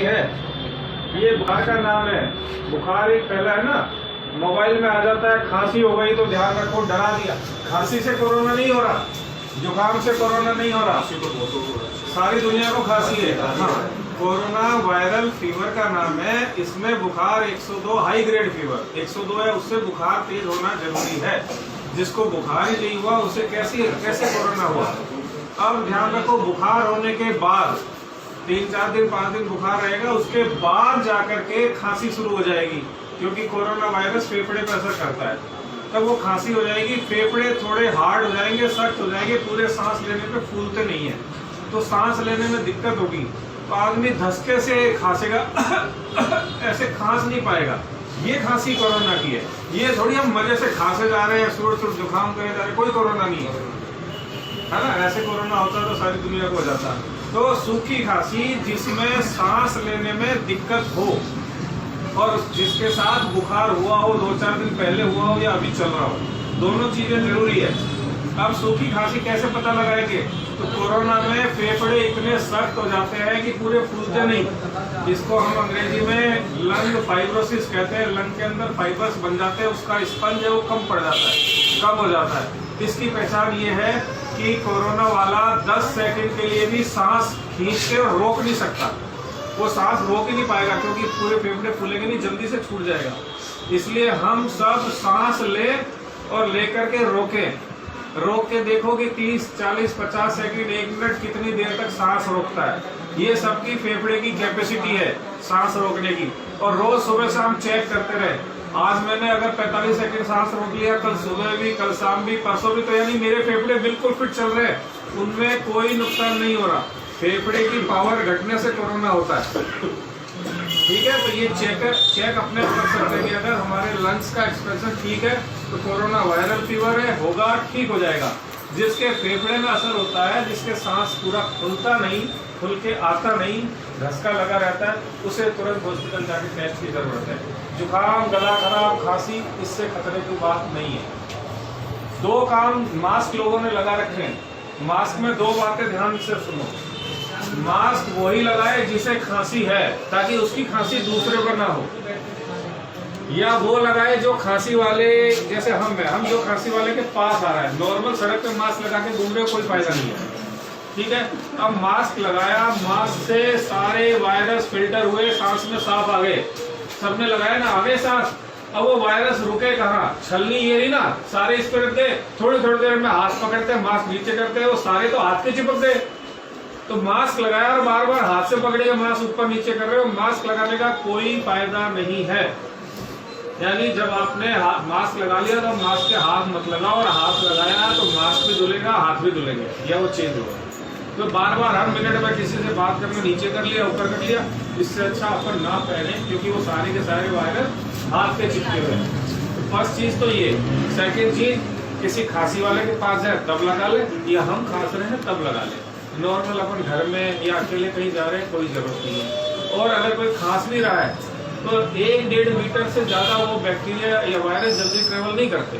है, ये बुखार का नाम है। बुखार एक पहला है ना, मोबाइल में आ जाता है, खांसी हो गई तो ध्यान रखो, डरा दिया। खांसी से कोरोना नहीं हो रहा, जुकाम से कोरोना नहीं हो रहा, सारी दुनिया को खांसी है। हाँ, कोरोना वायरल फीवर का नाम है। इसमें बुखार 102 हाई ग्रेड फीवर 102 है, उससे बुखार तेज होना जरूरी है। जिसको बुखार ही नहीं हुआ उसे कैसे कोरोना हुआ। अब ध्यान रखो, बुखार होने के बाद 3-4 दिन 5 दिन बुखार रहेगा, उसके बाद जाकर के खांसी शुरू हो जाएगी, क्योंकि कोरोना वायरस फेफड़े पर असर करता है। तब वो खांसी हो जाएगी, फेफड़े थोड़े हार्ड हो जाएंगे, सख्त हो जाएंगे, पूरे सांस लेने पे फूलते नहीं है, तो सांस लेने में दिक्कत होगी। तो आदमी धसके से खांसेगा ऐसे खांस नहीं पाएगा। ये खांसी कोरोना की है। ये थोड़ी हम मजे से खांसे जा रहे हैं, सुर जुकाम करे जा रहे हैं, कोई कोरोना नहीं है ना। ऐसे कोरोना होता तो सारी दुनिया को हो जाता। तो सूखी खांसी जिसमें सांस लेने में दिक्कत हो और जिसके साथ बुखार हुआ हो, 2-4 दिन पहले हुआ हो या अभी चल रहा हो, दोनों चीजें जरूरी है। अब सूखी खांसी कैसे पता लगाएंगे? तो कोरोना में फेफड़े इतने सख्त हो जाते हैं कि पूरे फूलते नहीं। इसको हम अंग्रेजी में लंग फाइब्रोसिस कहते हैं। लंग के अंदर फाइबर्स बन जाते हैं, उसका स्पंज है वो कम पड़ जाता है, कम हो जाता है। इसकी पहचान ये है कि कोरोना वाला 10 सेकंड के लिए भी सांस खींच के रोक नहीं सकता। वो सांस रोक ही नहीं पाएगा, क्योंकि पूरे फेफड़े फूलेंगे नहीं, जल्दी से छूट जाएगा। इसलिए हम सब सांस ले और लेकर के रोक के देखो कि 30, 40, 50 सेकंड, 1 मिनट कितनी देर तक सांस रोकता है। ये सबकी फेफड़े की कैपेसिटी है सांस रोकने की। और रोज सुबह शाम चेक करते रहे। आज मैंने अगर 45 सेकंड सांस रोक लिया, कल सुबह भी, कल शाम भी, परसों भी, तो यानी मेरे फेफड़े बिल्कुल फिट चल रहे हैं, उनमें कोई नुकसान नहीं हो रहा। फेफड़े की पावर घटने से कोरोना होता है, ठीक है। तो ये चेक अपने कर सकते हैं कि अगर हमारे लंग्स का एक्सप्रेशन ठीक है तो कोरोना वायरल फीवर है, होगा, ठीक हो जाएगा। जिसके फेफड़े में असर होता है, जिसके सांस पूरा खुलता नहीं, खुल के आता नहीं, धसका लगा रहता है, उसे तुरंत हॉस्पिटल जाके टेस्ट की जरूरत है। जुकाम, गला खराब, खांसी, इससे खतरे की बात नहीं है। 2 काम मास्क लोगों ने लगा रखे हैं। मास्क में 2 बातें ध्यान से सुनो। मास्क वही लगाए जिसे खांसी है, ताकि उसकी खांसी दूसरे पर ना हो। या वो लगाए जो खांसी वाले, जैसे हम जो खांसी वाले के पास आ रहा है, नॉर्मल सड़क पे मास्क लगा के घूम रहे, कोई फायदा नहीं है, ठीक है। अब मास्क लगाया, मास्क से सारे वायरस फिल्टर हुए, सांस में साफ आ गए, सबने लगाया ना, आगे सांस। अब वो वायरस रुके कहाँ? छलनी ये नहीं ना, सारे इस पर रख दे, थोड़ी देर में हाथ पकड़ते, मास्क नीचे करते, वो सारे तो हाथ के चिपक गए। तो मास्क लगाया और बार बार हाथ से पकड़ेगा, मास्क ऊपर नीचे कर रहे हो, मास्क लगाने का कोई फायदा नहीं है। यानी जब आपने मास्क लगा लिया तो मास्क के हाथ मत लगाओ, और हाथ लगाया तो मास्क भी धुलेगा, हाथ भी धुलेंगे, या वो चेंज होगा। तो बार बार हर मिनट में किसी से बात करना, नीचे कर लिया, ऊपर कर लिया, इससे अच्छा अपन ना पहने, क्योंकि वो सारे के सारे वायरस हाथ पे चिपके हुए हैं। तो फर्स्ट चीज तो ये। सेकेंड चीज, किसी खांसी वाले के पास है तब लगा ले, या हम खांस रहे हैं तब लगा ले। नॉर्मल अपन घर में या अकेले कहीं जा रहे हैं, कोई जरूरत नहीं है। और अगर कोई खांस नहीं रहा है तो 1-1.5 मीटर से ज्यादा वो बैक्टीरिया या वायरस जल्दी ट्रेवल नहीं करते,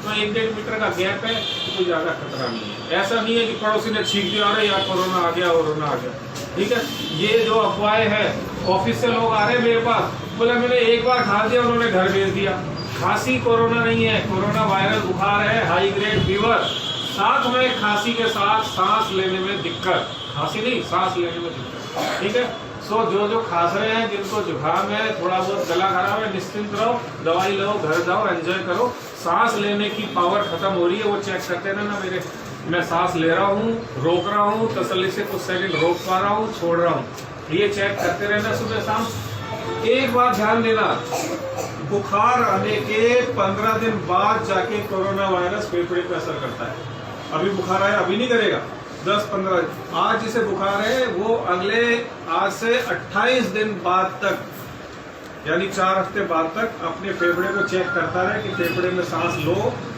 तो 1-1.5 मीटर का गैप है, तो कोई ज्यादा खतरा नहीं है। ऐसा नहीं है कि पड़ोसी ने छींक दिया, अरे यार कोरोना आ गया, कोरोना आ गया, ठीक है। ये जो अफवाहें हैं, ऑफिस से लोग आ रहे हैं मेरे पास, बोले मैंने एक बार खा दिया, उन्होंने घर भेज दिया। खांसी कोरोना नहीं है, कोरोना वायरल बुखार है, हाई ग्रेड फीवर, साथ में खांसी के साथ सांस लेने में दिक्कत, खांसी नहीं, सांस लेने में दिक्कत, ठीक है। सो जो खांस रहे हैं, जिनको जुकाम है, थोड़ा बहुत गला खराब है, निश्चिंत रहो, दवाई लो, घर जाओ, एंजॉय करो। सांस लेने की पावर खत्म हो रही है, वो चेक करते रहना। मैं सांस ले रहा हूँ, रोक रहा हूँ, तसल्ली से कुछ सेकंड रोक पा रहा हूँ, छोड़ रहा हूँ, ये चेक करते रहना सुबह शाम। एक बात ध्यान देना, बुखार आने के 15 दिन बाद जाके कोरोना वायरस फेफड़े पर असर करता है। अभी बुखार आया, अभी नहीं करेगा। 10-15, आज जिसे बुखार है वो अगले, आज से 28 दिन बाद तक, यानी 4 हफ्ते बाद तक अपने फेफड़े को चेक करता रहे कि फेफड़े में सांस लो,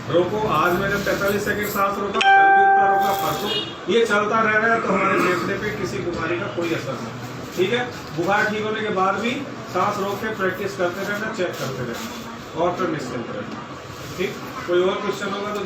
रोको। आज मैंने 45 सेकंड सांस रोका, कल भी उतना रोका, परसों, ये चलता रह रहा है, तो हमारे फेफड़े पे किसी बीमारी का कोई असर नहीं, ठीक है। बुखार ठीक होने के बाद भी सांस रोक के प्रैक्टिस करते रहना, चेक करते रहना, और फिर निश्चिंत रहना, ठीक। कोई और क्वेश्चन होगा तो